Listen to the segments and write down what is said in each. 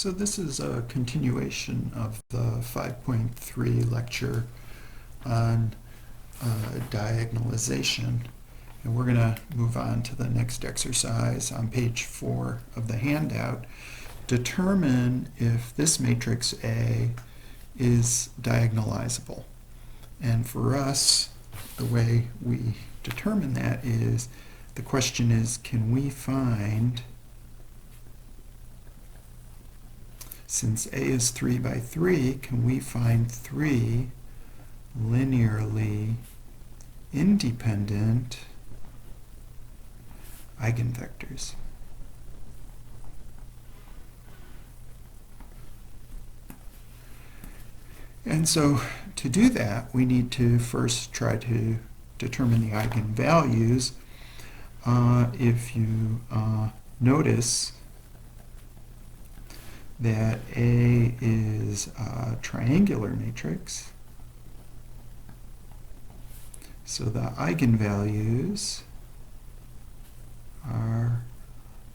So this is a continuation of the 5.3 lecture on diagonalization. And we're going to move on to the next exercise on page 4 of the handout. Determine if this matrix A is diagonalizable. And for us, the way we determine that is, the question is, can we find, since A is 3 by 3, can we find 3 linearly independent eigenvectors? And so to do that, we need to first try to determine the eigenvalues. If you notice that A is a triangular matrix, so the eigenvalues are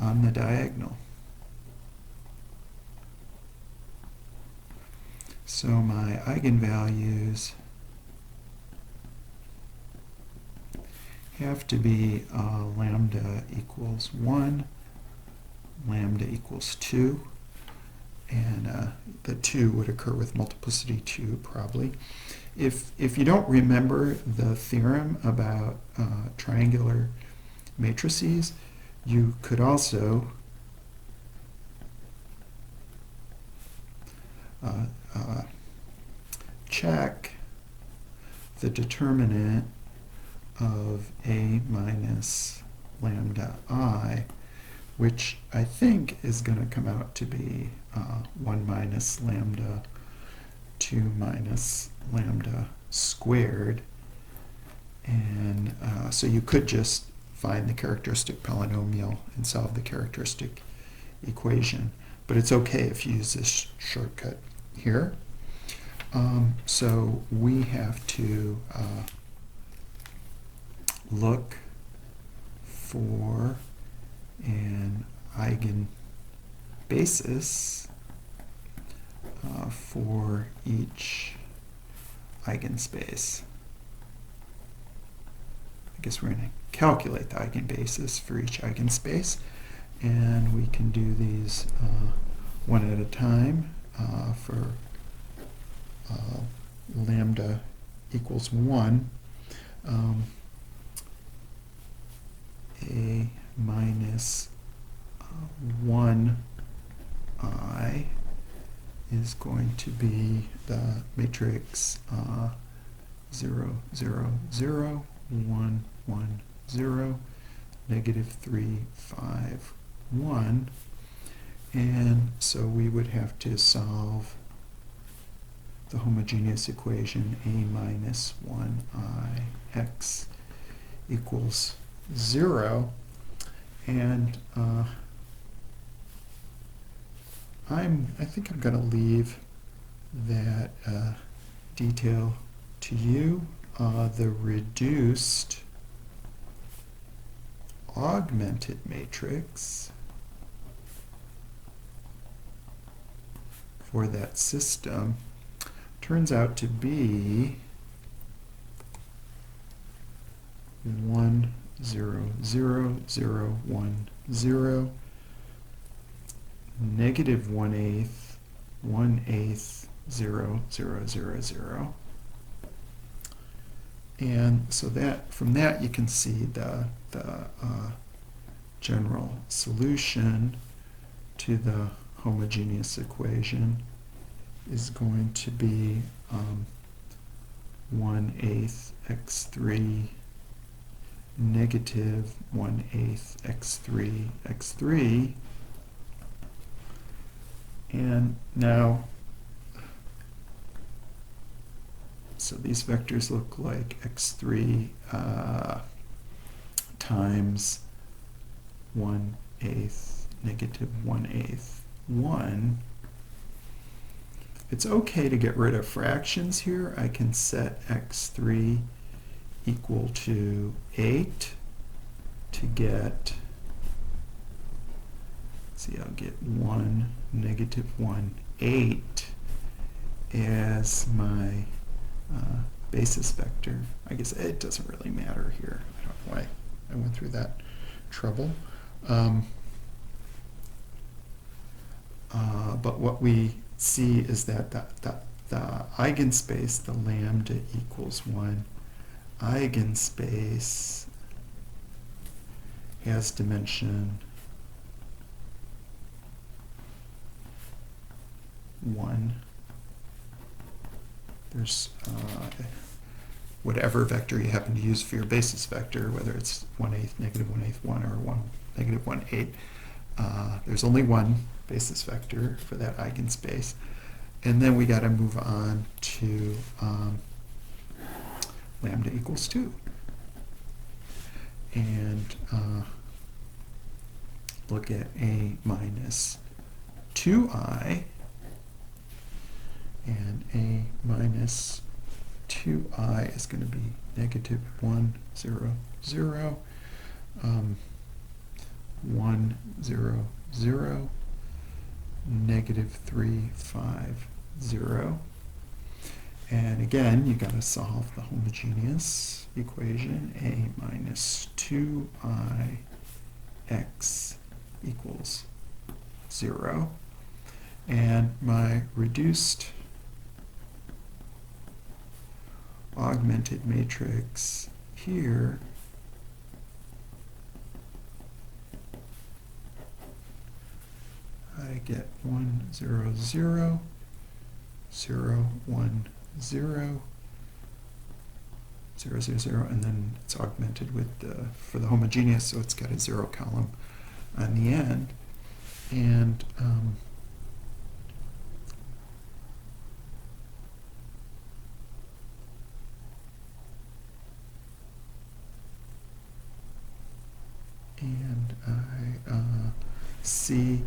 on the diagonal. So my eigenvalues have to be lambda equals 1, lambda equals 2, and the 2 would occur with multiplicity 2 probably. If you don't remember the theorem about triangular matrices, you could also check the determinant of A minus lambda I, which I think is going to come out to be 1 minus lambda 2 minus lambda squared. And so you could just find the characteristic polynomial and solve the characteristic equation. But it's okay if you use this shortcut here. So we have to look for an eigenbasis for each eigenspace. I guess we're going to calculate the eigenbasis for each eigenspace, and we can do these one at a time. For lambda equals 1, A minus 1I is going to be the matrix 0, 0, 0, 1, 1, 0, negative 3, 5, 1. And so we would have to solve the homogeneous equation A minus 1I x equals 0. And I think I'm going to leave that detail to you. The reduced augmented matrix for that system turns out to be 1, 0, 0, 0, 1, 0, negative 1/8, 1/8, 0, 0, 0, 0. And so that from that you can see the general solution to the homogeneous equation is going to be 1/8 x3 negative 1/8 x3 x3. And now, so these vectors look like x3 times 1/8 negative 1/8 1. It's okay to get rid of fractions here. I can set x3 equal to 8 to get see, I'll get 1, negative 1, 8 as my basis vector. I guess it doesn't really matter here. I don't know why I went through that trouble. But what we see is that the eigenspace, the lambda equals 1, eigenspace has dimension 1. There's whatever vector you happen to use for your basis vector, whether it's 1/8, negative 1/8, 1, or 1, negative 1/8. There's only one basis vector for that eigenspace. And then we got to move on to lambda equals 2. And look at a minus 2i, and a minus 2i is going to be negative 1, 0, 0, 1, 0, 0, negative 3, 5, 0. And again, you got to solve the homogeneous equation, a minus 2i x equals 0. And my reduced augmented matrix here I get 1, 0, 0, 0, 1, 0, 0, 0, 0, and then it's augmented with for the homogeneous, so it's got a 0 column on the end. And I see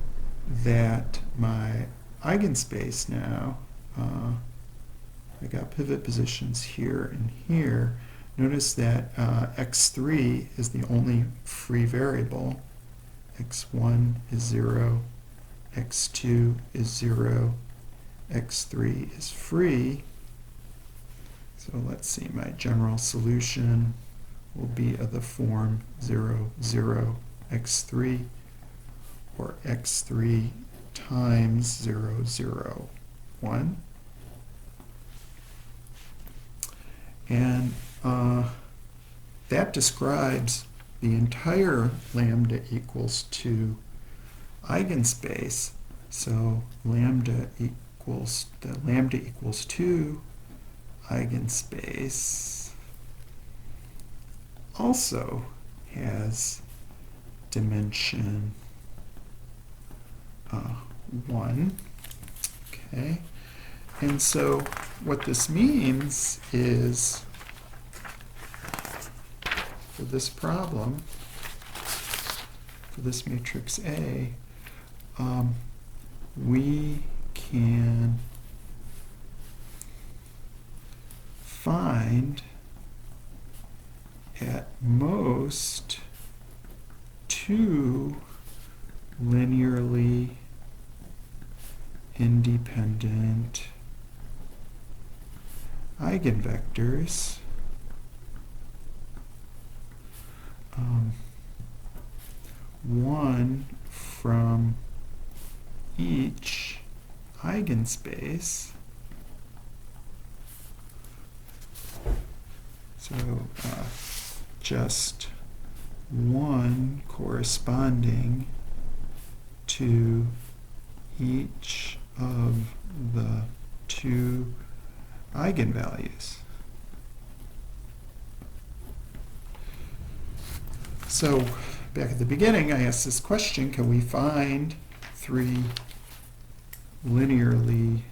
that my eigenspace now, I got pivot positions here and here. Notice that x3 is the only free variable. x1 is 0, x2 is 0, x3 is free. So let's see, my general solution will be of the form 0, 0, x3, or x3 times 0, 0, 1. And that describes the entire lambda equals 2 eigenspace. So lambda equals 2 eigenspace also has dimension 1. Okay, and so what this means is, for this problem, for this matrix A, we can find at most 2 linearly independent eigenvectors, one from each eigenspace. So just one corresponding to each of the 2 eigenvalues. So back at the beginning, I asked this question: can we find 3 linearly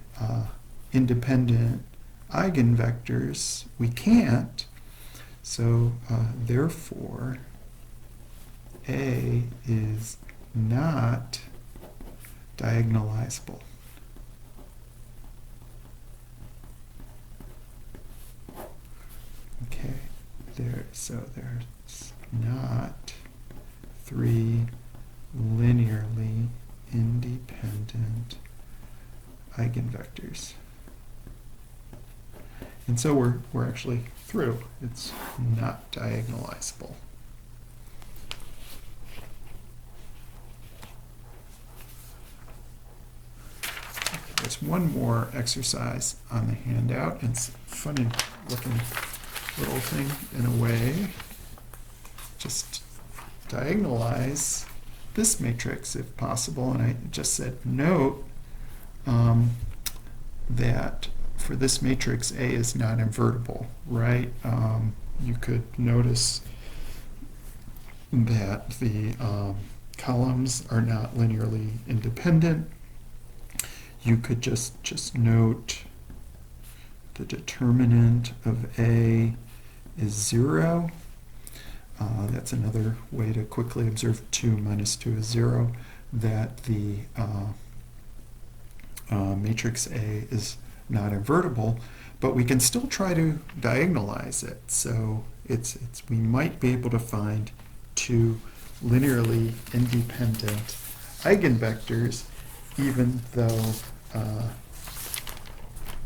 independent eigenvectors? We can't. So therefore, A is not diagonalizable. Okay, so there's not 3 linearly independent eigenvectors. And so we're actually through. It's not diagonalizable. There's one more exercise on the handout. It's a funny looking little thing in a way. Just diagonalize this matrix if possible. And I just said note that for this matrix, A is not invertible, right? You could notice that the columns are not linearly independent. You could just note the determinant of A is 0. That's another way to quickly observe 2 minus 2 is 0, that the matrix A is not invertible, but we can still try to diagonalize it. So we might be able to find 2 linearly independent eigenvectors even though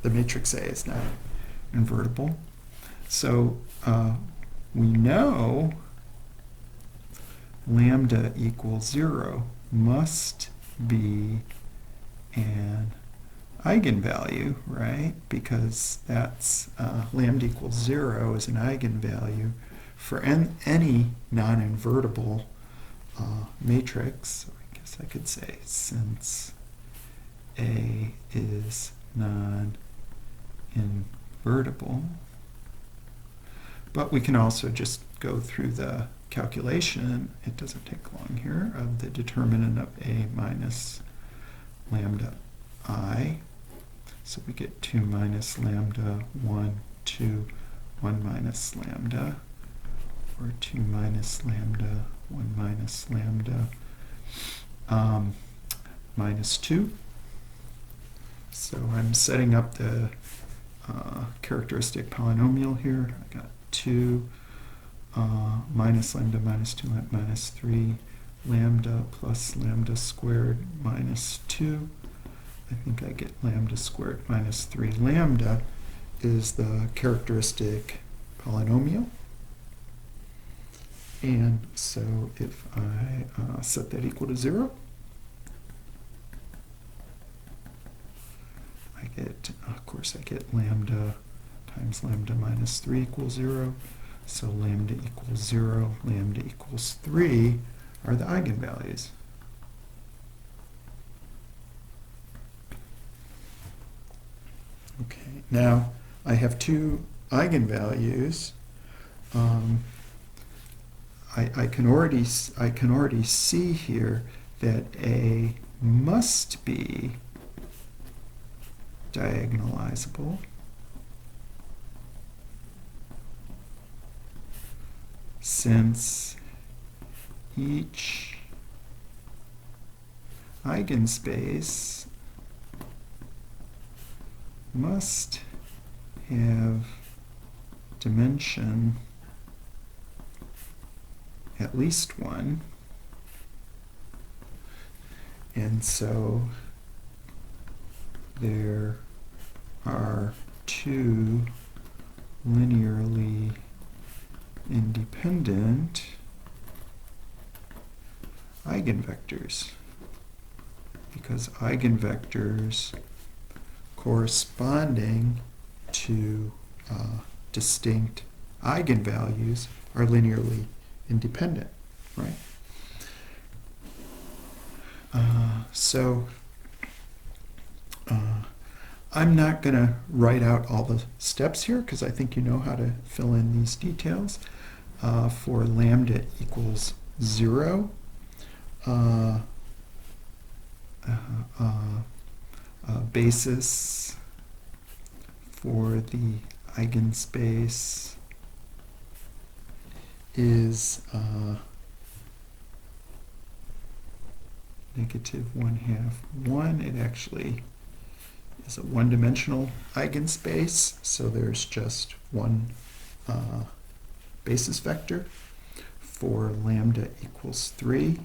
the matrix A is not invertible. So we know lambda equals 0 must be an eigenvalue, right? Because that's lambda equals 0 is an eigenvalue for any non-invertible matrix. So I guess I could say since A is non-invertible. But we can also just go through the calculation, it doesn't take long here, of the determinant of A minus lambda I. So we get 2 minus lambda, 1, 2, 1 minus lambda, or 2 minus lambda, 1 minus lambda, minus 2. So I'm setting up the characteristic polynomial here. I got 2 minus lambda minus 2 minus 3 lambda plus lambda squared minus 2. I think I get lambda squared minus 3. Lambda is the characteristic polynomial. And so if I set that equal to 0, I get, of course, I get lambda times lambda minus 3 equals 0. So lambda equals 0, lambda equals 3 are the eigenvalues. Okay, now I have 2 eigenvalues. I can already see here that A must be diagonalizable since each eigenspace must have dimension at least 1, and so there are 2 linearly independent eigenvectors, because eigenvectors corresponding to distinct eigenvalues are linearly independent, right? I'm not going to write out all the steps here because I think you know how to fill in these details. For lambda equals 0, basis for the eigenspace is negative 1/2 1. It actually is a one-dimensional eigenspace, so there's just one basis vector. For lambda equals 3,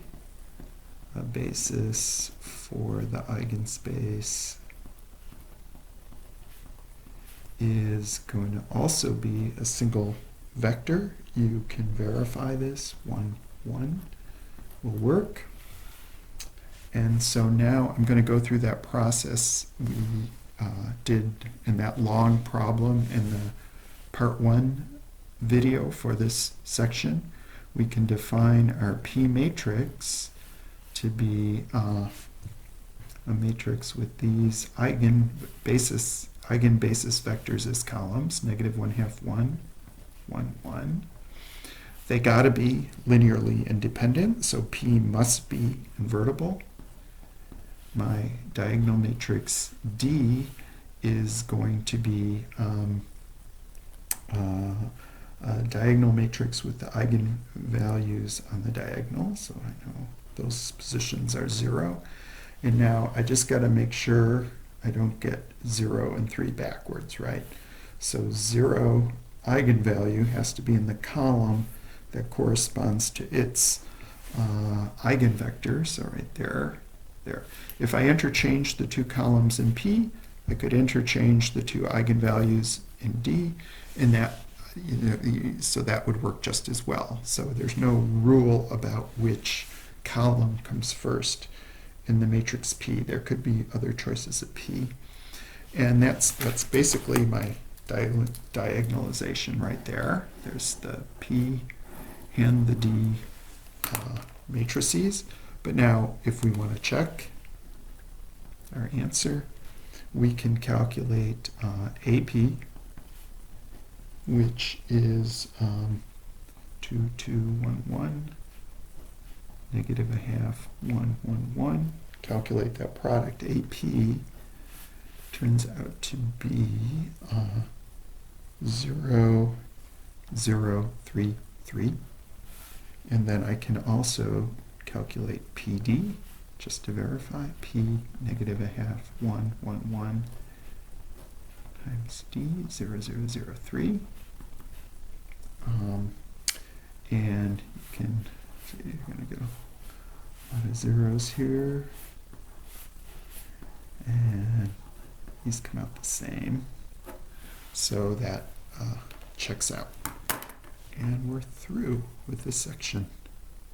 basis for the eigenspace is going to also be a single vector. You can verify this. 1, 1 will work. And so now I'm going to go through that process we did in that long problem in the part 1 video for this section. We can define our P matrix to be a matrix with these eigenbasis vectors as columns, -1/2, 1, 1, 1. They got to be linearly independent, so P must be invertible. My diagonal matrix D is going to be a diagonal matrix with the eigenvalues on the diagonal, so I know those positions are 0. And now I just got to make sure I don't get 0 and 3 backwards, right? So 0 eigenvalue has to be in the column that corresponds to its eigenvector, so right there. If I interchange the two columns in P, I could interchange the two eigenvalues in D, and that, so that would work just as well. So there's no rule about which column comes first in the matrix P. There could be other choices of P, and that's basically my diagonalization right there. There's the P and the D matrices. But now, if we want to check our answer, we can calculate AP, which is 2, 2, 1, 1, -1/2, 1, 1, 1. Calculate that product. AP turns out to be 0, 0, 3, 3. And then I can also calculate PD, just to verify. P -1/2, 1, 1, 1 times D, 0, 0, 0, 3. And you can see, you're going to get a lot of zeros here. And these come out the same. So that checks out. And we're through with this section.